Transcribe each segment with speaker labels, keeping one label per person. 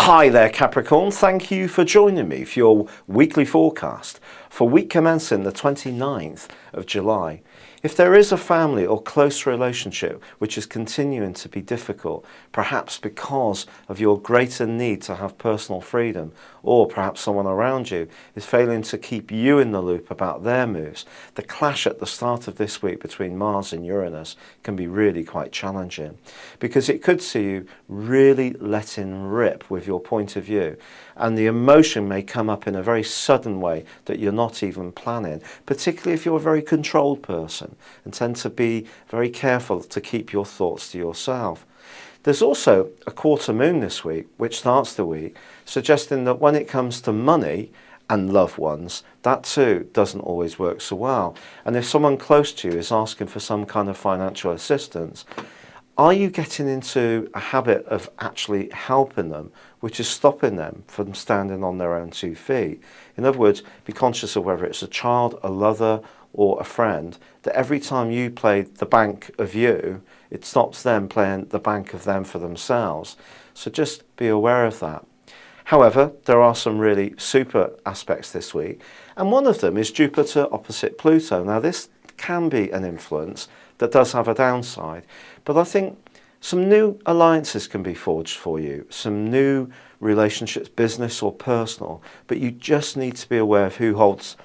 Speaker 1: Hi there, Capricorn. Thank you for joining me for your weekly forecast for week commencing the 29th of July. If there is a family or close relationship which is continuing to be difficult, perhaps because of your greater need to have personal freedom, or perhaps someone around you is failing to keep you in the loop about their moves, the clash at the start of this week between Mars and Uranus can be really quite challenging, because it could see you really letting rip with your point of view, and the emotion may come up in a very sudden way that you're not even planning, particularly if you're a very controlled person and tend to be very careful to keep your thoughts to yourself. There's also a quarter moon this week, which starts the week, suggesting that when it comes to money and loved ones, that too doesn't always work so well. And if someone close to you is asking for some kind of financial assistance, are you getting into a habit of actually helping them, which is stopping them from standing on their own 2 feet? In other words, be conscious of whether it's a child, a lover, or a friend, that every time you play the bank of you, it stops them playing the bank of them for themselves. So just be aware of that. However, there are some really super aspects this week, and one of them is Jupiter opposite Pluto. Now this can be an influence that does have a downside, but I think some new alliances can be forged for you, some new relationships, business or personal, but you just need to be aware of who holds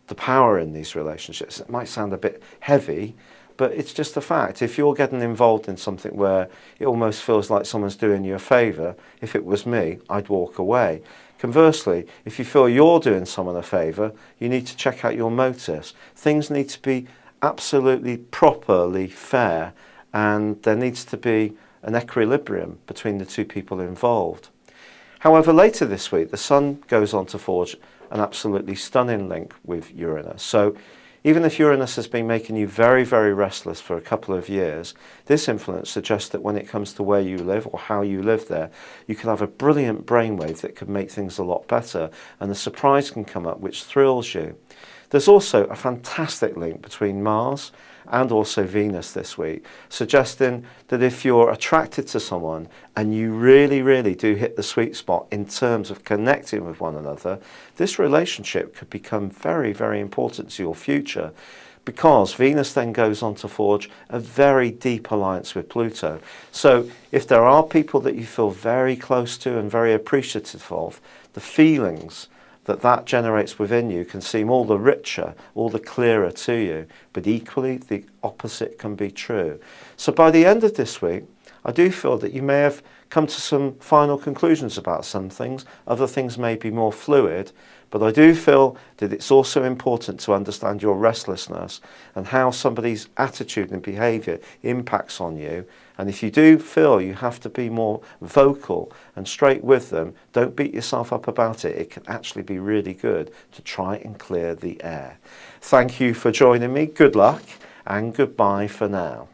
Speaker 1: the power in these relationships. It might sound a bit heavy, but it's just a fact. If you're getting involved in something where it almost feels like someone's doing you a favour, if it was me, I'd walk away. Conversely, if you feel you're doing someone a favour, you need to check out your motives. Things need to be absolutely properly fair, and there needs to be an equilibrium between the two people involved. However, later this week, the Sun goes on to forge an absolutely stunning link with Uranus. So even if Uranus has been making you very, very restless for a couple of years, this influence suggests that when it comes to where you live or how you live there, you can have a brilliant brainwave that could make things a lot better, and a surprise can come up which thrills you. There's also a fantastic link between Mars and also Venus this week, suggesting that if you're attracted to someone and you really, really do hit the sweet spot in terms of connecting with one another, this relationship could become very, very important to your future, because Venus then goes on to forge a very deep alliance with Pluto. So if there are people that you feel very close to and very appreciative of, the feelings that generates within you can seem all the richer, all the clearer to you, but equally the opposite can be true. So by the end of this week, I do feel that you may have come to some final conclusions about some things. Other things may be more fluid, but I do feel that it's also important to understand your restlessness and how somebody's attitude and behaviour impacts on you. And if you do feel you have to be more vocal and straight with them, don't beat yourself up about it. It can actually be really good to try and clear the air. Thank you for joining me. Good luck and goodbye for now.